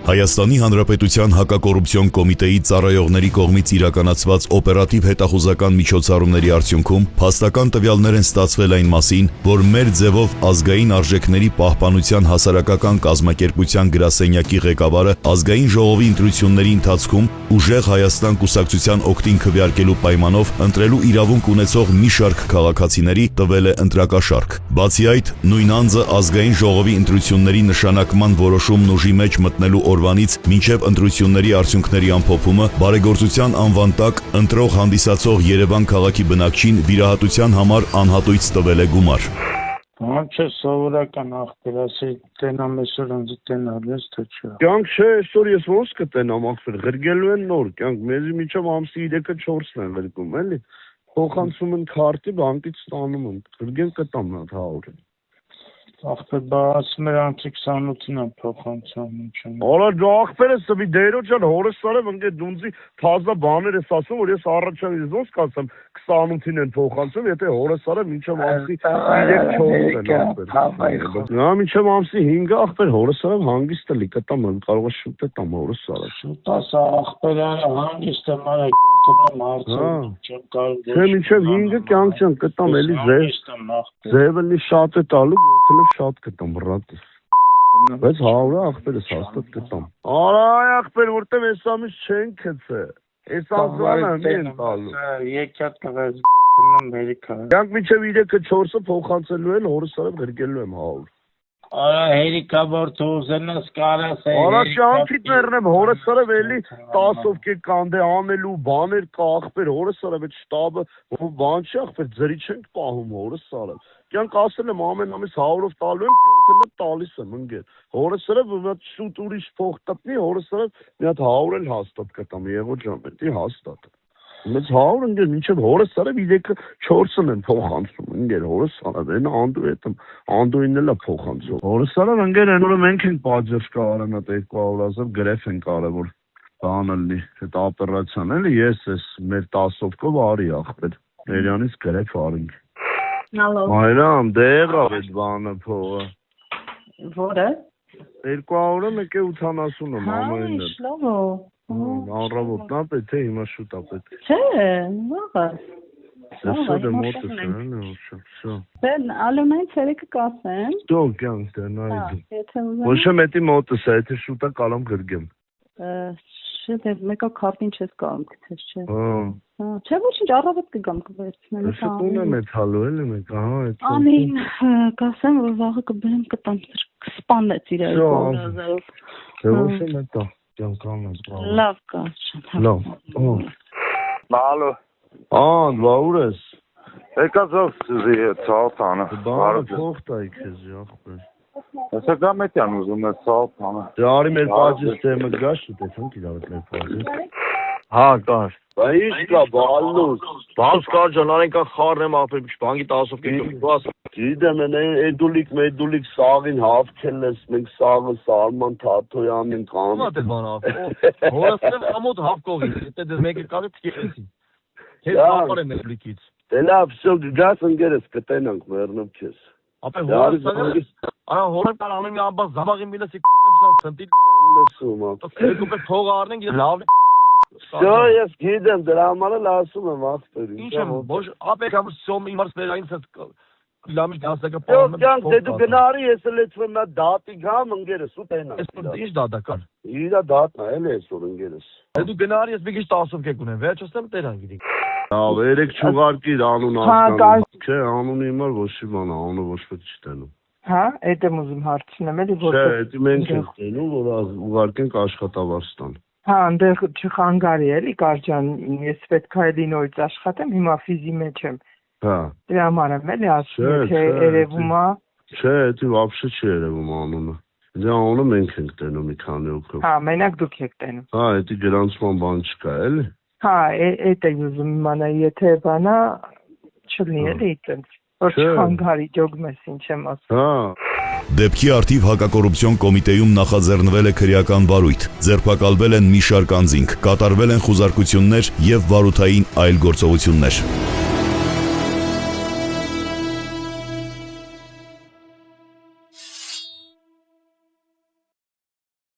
Հայաստանի Հանրապետության հակակոռուպցիոն կոմիտեի ծառայողների կողմից իրականացված օպերատիվ հետախուզական միջոցառումների արդյունքում փաստական տվյալներ են ստացվել այն մասին, որ մեր ձևով ազգային արժեքների պահպանության հասարակական կազմակերպության գրասենյակի ղեկավարը ազգային ժողովի ընտրությունների ընթացքում ուժեղ Հայաստան կուսակցության օգտին քվեարկելու պայմանով ընտրելու իրավունք ունեցող մի շարք քաղաքացիների տվել է ընտրակաշառք։ Բացի այդ, նույն անձը ազգային ժողովի ընտրությունների նշանակման որոշումն ուժի մեջ մտնելու օրվանից մինչև ընտրությունների արդյունքների ամփոփումը բարեգործության անվան տակ ընտրող հանդիսացող Երևան քաղաքի բնակչին վիրահատության համար անհատույց տվել է գումար։ Ոնց է սովորական ախպեր, ասի տենամ այսօր ինձ տենալ ես թե չէ։ Կյանք չէ, այսօր ես ոնց կտենամ ախպեր, ղրգելու են նոր կյանք, մեզի միջով ամսի 3-4-ն են ղրգում, էլի։ Փոխանցում են քարտի, բանկից ստանում են, ղրգեն կտամ նա 100։ Ախպեր, բա ասում էր անցի 28-ն են փոխանցում ինչու։ Արա դու ախպերը սվի դերո ջան, հորս սարև ընկե դունձի թազա բաներ ես ասում, որ ես առաջան ես ոնց կասեմ 28-ին են փոխանցում, եթե հորս սարև մինչև ամսի 3-4-ն են ախպեր։ Նա մինչև ամսի 5-ը ախպեր հորս սարև հանգիստ լի կտամ, կարող է շուտ է տամ հորս սարև։ Շուտ ասա ախպեր, հանգիստ եմ արա գտնում հարցը, չեմ կարող։ Չէ, մինչև 5-ը կյանք չեմ կտամ, էլի ձևը լի շատ է տալու, շատ կտամ ռատս։ Բայց 100-ը ախպերս հաստատ կտամ։ Արա ախպեր, որտեղ ես ամիս չեն քցե։ Ես ազգանան են տալու։ Եկյատ կղես գտնում Ամերիկա։ Կյանք միջև 3-4-ը փոխանցելու են, հորս սարև ղրգելու եմ 100։ Արա հերիկա որ թողնես կարաս է։ Արա շանքիտ ներնեմ, հորս սարև էլի 10-ով կե կանդե անելու բաներ կա ախպեր, հորս սարև այդ շտաբը, բան չի ախպեր, ձրի չենք պահում հորս սարև։ Կյանք ասել եմ ամեն ամիս 100-ով տալու եմ, 7-ը տալիս եմ ընկեր։ Հորս սարև մի հատ շուտ ուրիշ փող տնի, հորս սարև մի հատ 100 էլ հաստատ կտամ, եղո ջան, պետք է հաստատ։ Մեծ 100 ընկեր, մինչև հորս սարև 3-4-ն են փոխանցում, ընկեր, հորս սարև, այն անդու հետում, անդուինն էլ է փոխանցում։ Հորս սարև ընկեր, այն օրը մենք ենք պատժ կարան այդ 200,000 գրեֆ են կարևոր բանը լի, այդ օպերացիան էլի, ես ես մեր 10-ով կով արի ախպեր, Երյանից գրեֆ արինք։ Այրամ, դե եղավ այդ բանը փողը։ Որը? 200-ը 1.80-ը մամայինն է։ Շլավո։ Առավոտն է պետք է հիմա շուտ է պետք։ Չէ, ողա։ Սա դե մոտս է, հələ, շո։ Բեն Ալոնայից երեկը կասեմ։ Դու կյանք դե նայ։ Եթե ուզեմ։ Ոչ մետի մոտս է, եթե շուտ է կալամ գրգեմ։ Չէ, մեկը քարտին չես կարող գցես, չէ։ Հա։ Չէ, ոչինչ, առավոտ կգամ կվերցնեմ։ Սա տուն է մեթալու էլի մեկ, ահա այդ։ Ամին, կասեմ, որ վաղը կբերեմ կտամ, կսպանեց իր գորազով։ Դե ոչ մետա, կյանքան է։ Լավ կա։ Լավ։ Ալո։ Ան, բա ուր ես։ Եկա ծով զի ցալտանը։ Բանը փող տայի քեզ ախպեր։ Ասա գամետյան ուզում է ցալտանը։ Դե արի մեր բաժիս թեմը գաշ դե թանք իրավտ մեր բաժիս։ Հա, կար։ Բա ինչ կա բալուս։ Բաց կար ջան, արենքա խառնեմ ապրի բանկի 10-ով կես։ Գիտեմ, էդուլիկ սաղին հավքել ես, մենք սաղը Սարման Թաթոյանին կան։ Ո՞ւմ է բան ապրի։ Հորասեմ ամոթ հավկողի, դե դες մեկը կարի թքեցի։ Ես ապարեմ էլիկից։ Դե լավ, շո գաս ընկերս կտենանք մեռնեմ քեզ։ Ապա հորասը Արա հորան կար անում մի ամբա զամաղի միլս իքնեմ սա սնտիլ լսում եմ։ Երկու պես փող առնենք լավ։ Շո ես գիտեմ դրա համար էլ ասում եմ ախպեր։ Ինչ եմ, ոչ ապեք ամր սոմ իմար սպերային սա կիլոմետր դասակը պահում եմ։ Յոկ դե դու գնարի ես էլ էցվեմ նա դատի գամ ընկերս ու տենա։ Ինչ դատա կար։ Իրա դատն է էլ այսօր ընկերս։ Դե դու գնարի ես մի քիչ 10-ով կեք ունեմ, վերջացնեմ տերան գիտի։ Լավ, երեք չուղարկիր անուն ասկանում։ Չէ, անունը իմար ոչ մի բան, անունը ոչ պետք չտենում։ Հա, այդ եմ ուզում հարցնեմ էլի որ։ Չէ, դա մենք ենք տենում, որ ուղարկենք աշխատավարձ։ Հա, այնտեղ չխանգարի էլի Կարջան, ես պետք է էլի նորից աշխատեմ, հիմա ֆիզի մեջ եմ։ Հա։ Դրա համար եմ էլի ասում, թե երևում է։ Չէ, դա вообще չի երևում անունը։ Դա անունը մենք ենք տենում մի քանի օքով։ Հա, մենակ դուք եք տենում։ Հա, դա գրանցման բան չկա, էլի։ Հա, այդ եմ ուզում իմանալ, եթե բանա չլինի էլի այդպես։ Որ չխանգարի ջոգմես ինչ եմ ասում։ Հա։ Դեպքի արդիվ հակակոռուպցիոն կոմիտեում նախաձեռնվել է քրեական վարույթ, ձերբակալվել են մի շարք անձինք, կատարվել են խուզարկություններ եւ վարութային այլ գործողություններ։